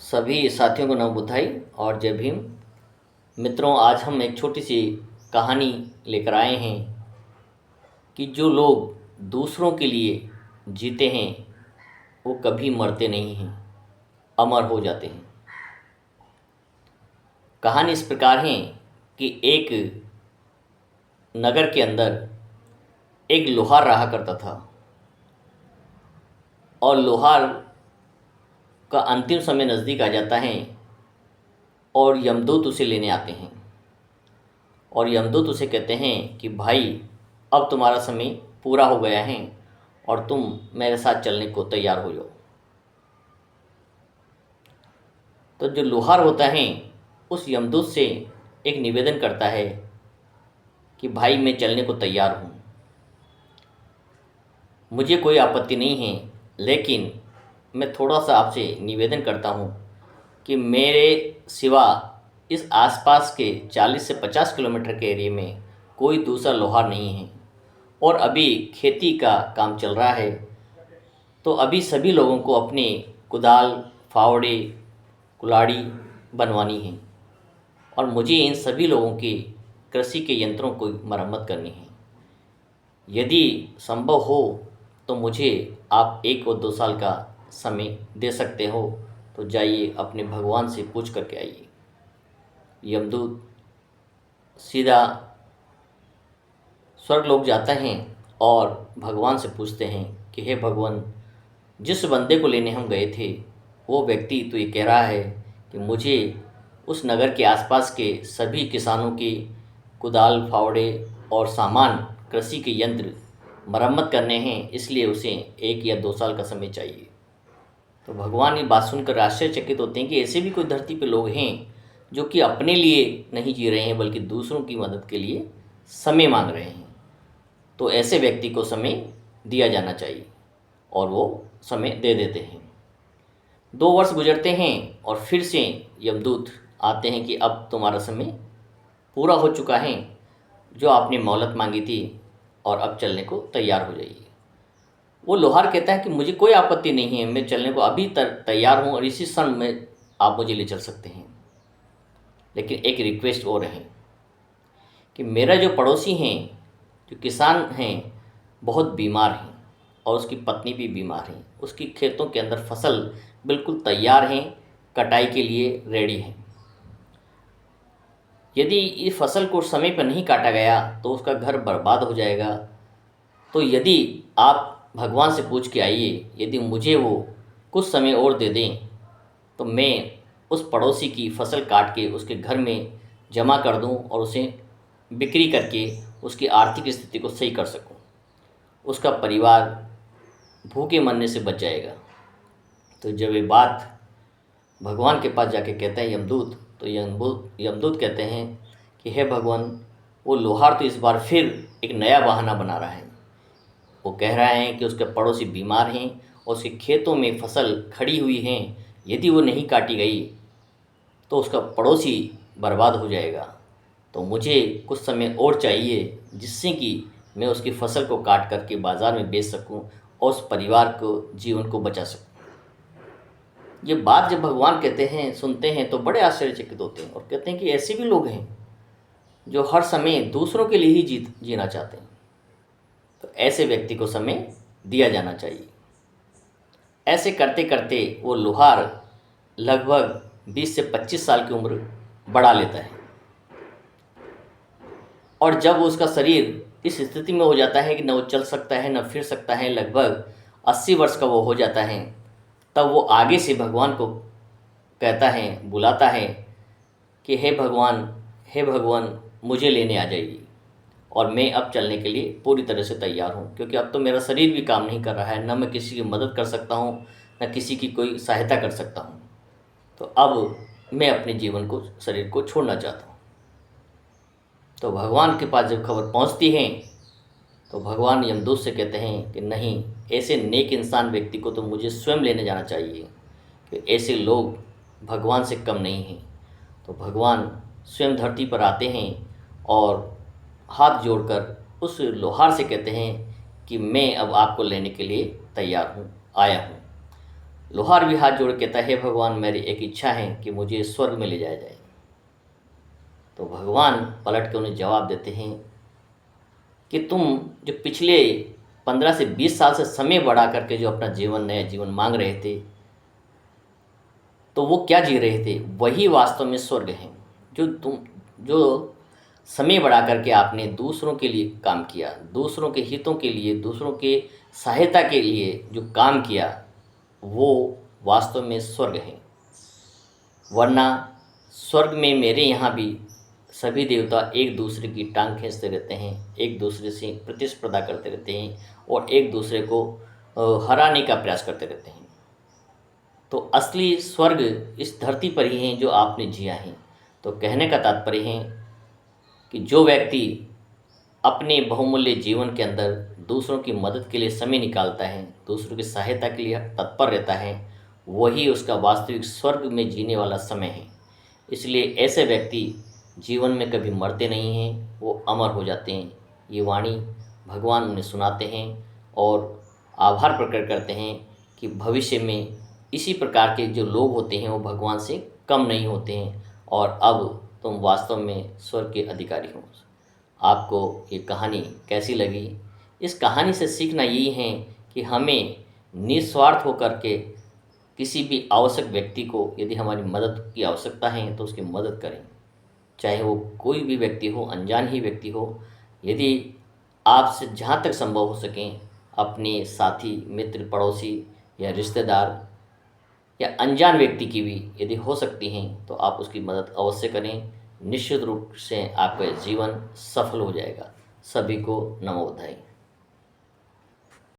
सभी साथियों को नव बुधाई और जय भीम। मित्रों, आज हम एक छोटी सी कहानी लेकर आए हैं कि जो लोग दूसरों के लिए जीते हैं वो कभी मरते नहीं हैं, अमर हो जाते हैं। कहानी इस प्रकार है कि एक नगर के अंदर एक लोहार रहा करता था और लोहार का अंतिम समय नज़दीक आ जाता है और यमदूत उसे लेने आते हैं और यमदूत उसे कहते हैं कि भाई, अब तुम्हारा समय पूरा हो गया है और तुम मेरे साथ चलने को तैयार हो जाओ। तो जो लोहार होता है उस यमदूत से एक निवेदन करता है कि भाई, मैं चलने को तैयार हूँ, मुझे कोई आपत्ति नहीं है, लेकिन मैं थोड़ा सा आपसे निवेदन करता हूँ कि मेरे सिवा इस आसपास के 40 से 50 किलोमीटर के एरिया में कोई दूसरा लोहार नहीं है और अभी खेती का काम चल रहा है। तो अभी सभी लोगों को अपने कुदाल, फावड़े, कुल्हाड़ी बनवानी है और मुझे इन सभी लोगों के कृषि के यंत्रों को मरम्मत करनी है। यदि संभव हो तो मुझे आप 1 और 2 साल का समय दे सकते हो, तो जाइए अपने भगवान से पूछ करके आइए। यमदूत सीधा स्वर्गलोक जाते हैं और भगवान से पूछते हैं कि हे भगवान, जिस बंदे को लेने हम गए थे वो व्यक्ति तो ये कह रहा है कि मुझे उस नगर के आसपास के सभी किसानों के कुदाल, फावड़े और सामान, कृषि के यंत्र मरम्मत करने हैं, इसलिए उसे 1 या 2 साल का समय चाहिए। तो भगवान ये बात सुनकर आश्चर्यचकित होते हैं कि ऐसे भी कोई धरती पे लोग हैं जो कि अपने लिए नहीं जी रहे हैं बल्कि दूसरों की मदद के लिए समय मांग रहे हैं। तो ऐसे व्यक्ति को समय दिया जाना चाहिए और वो समय दे देते हैं। 2 वर्ष गुजरते हैं और फिर से यमदूत आते हैं कि अब तुम्हारा समय पूरा हो चुका है, जो आपने मोहलत मांगी थी, और अब चलने को तैयार हो जाइए। वो लोहार कहता है कि मुझे कोई आपत्ति नहीं है, मैं चलने को अभी तक तैयार हूँ और इसी क्षण में आप मुझे ले चल सकते हैं, लेकिन एक रिक्वेस्ट और है कि मेरा जो पड़ोसी हैं, जो किसान हैं, बहुत बीमार हैं और उसकी पत्नी भी बीमार हैं। उसकी खेतों के अंदर फसल बिल्कुल तैयार हैं, कटाई के लिए रेडी हैं। यदि इस फसल को समय पर नहीं काटा गया तो उसका घर बर्बाद हो जाएगा। तो यदि आप भगवान से पूछ के आइए, यदि मुझे वो कुछ समय और दे दें तो मैं उस पड़ोसी की फसल काट के उसके घर में जमा कर दूं और उसे बिक्री करके उसकी आर्थिक स्थिति को सही कर सकूं। उसका परिवार भूखे मरने से बच जाएगा। तो जब ये बात भगवान के पास जाके कहते हैं यमदूत, तो यमदूत कहते हैं कि हे भगवान, वो लोहार तो इस बार फिर एक नया बहाना बना रहा है। वो कह रहा है कि उसके पड़ोसी बीमार हैं और उसके खेतों में फसल खड़ी हुई हैं, यदि वो नहीं काटी गई तो उसका पड़ोसी बर्बाद हो जाएगा। तो मुझे कुछ समय और चाहिए जिससे कि मैं उसकी फसल को काट करके बाज़ार में बेच सकूं और उस परिवार को, जीवन को बचा सकूं। ये बात जब भगवान कहते हैं, सुनते हैं, तो बड़े आश्चर्यचकित होते हैं और कहते हैं कि ऐसे भी लोग हैं जो हर समय दूसरों के लिए ही जीना चाहते हैं। तो ऐसे व्यक्ति को समय दिया जाना चाहिए। ऐसे करते करते वो लोहार लगभग 20 से 25 साल की उम्र बढ़ा लेता है और जब उसका शरीर इस स्थिति में हो जाता है कि न वो चल सकता है, न फिर सकता है, लगभग 80 वर्ष का वो हो जाता है, तब वो आगे से भगवान को कहता है, बुलाता है कि हे भगवान, हे भगवान, मुझे लेने आ जाइए और मैं अब चलने के लिए पूरी तरह से तैयार हूँ, क्योंकि अब तो मेरा शरीर भी काम नहीं कर रहा है, न मैं किसी की मदद कर सकता हूँ, न किसी की कोई सहायता कर सकता हूँ। तो अब मैं अपने जीवन को, शरीर को छोड़ना चाहता हूँ। तो भगवान के पास जब खबर पहुँचती है तो भगवान यमदूत से कहते हैं कि नहीं, ऐसे नेक इंसान व्यक्ति को तो मुझे स्वयं लेने जाना चाहिए, कि ऐसे लोग भगवान से कम नहीं हैं। तो भगवान स्वयं धरती पर आते हैं और हाथ जोड़कर उस लोहार से कहते हैं कि मैं अब आपको लेने के लिए तैयार हूँ, आया हूँ। लोहार भी हाथ जोड़ के कहता है, हे भगवान, मेरी एक इच्छा है कि मुझे स्वर्ग में ले जाया जाए। तो भगवान पलट के उन्हें जवाब देते हैं कि तुम जो पिछले 15 से 20 साल से समय बढ़ा करके जो अपना जीवन, नया जीवन मांग रहे थे, तो वो क्या जी रहे थे, वही वास्तव में स्वर्ग है। जो समय बढ़ा करके आपने दूसरों के लिए काम किया, दूसरों के हितों के लिए, दूसरों के सहायता के लिए जो काम किया, वो वास्तव में स्वर्ग है। वरना स्वर्ग में मेरे यहाँ भी सभी देवता एक दूसरे की टांग खींचते रहते हैं, एक दूसरे से प्रतिस्पर्धा करते रहते हैं और एक दूसरे को हराने का प्रयास करते रहते हैं। तो असली स्वर्ग इस धरती पर ही है जो आपने जिया है। तो कहने का तात्पर्य है कि जो व्यक्ति अपने बहुमूल्य जीवन के अंदर दूसरों की मदद के लिए समय निकालता है, दूसरों की सहायता के लिए तत्पर रहता है, वही उसका वास्तविक स्वर्ग में जीने वाला समय है। इसलिए ऐसे व्यक्ति जीवन में कभी मरते नहीं हैं, वो अमर हो जाते हैं। ये वाणी भगवान उन्हें सुनाते हैं और आभार प्रकट करते हैं कि भविष्य में इसी प्रकार के जो लोग होते हैं वो भगवान से कम नहीं होते हैं और अब तुम वास्तव में स्वर्ग के अधिकारी हो। आपको ये कहानी कैसी लगी? इस कहानी से सीखना यही है कि हमें निस्वार्थ होकर के किसी भी आवश्यक व्यक्ति को यदि हमारी मदद की आवश्यकता है तो उसकी मदद करें, चाहे वो कोई भी व्यक्ति हो, अनजान ही व्यक्ति हो। यदि आपसे जहाँ तक संभव हो सकें अपने साथी, मित्र, पड़ोसी या रिश्तेदार या अनजान व्यक्ति की भी यदि हो सकती हैं तो आप उसकी मदद अवश्य करें। निश्चित रूप से आपका जीवन सफल हो जाएगा। सभी को नमो बुद्धाय।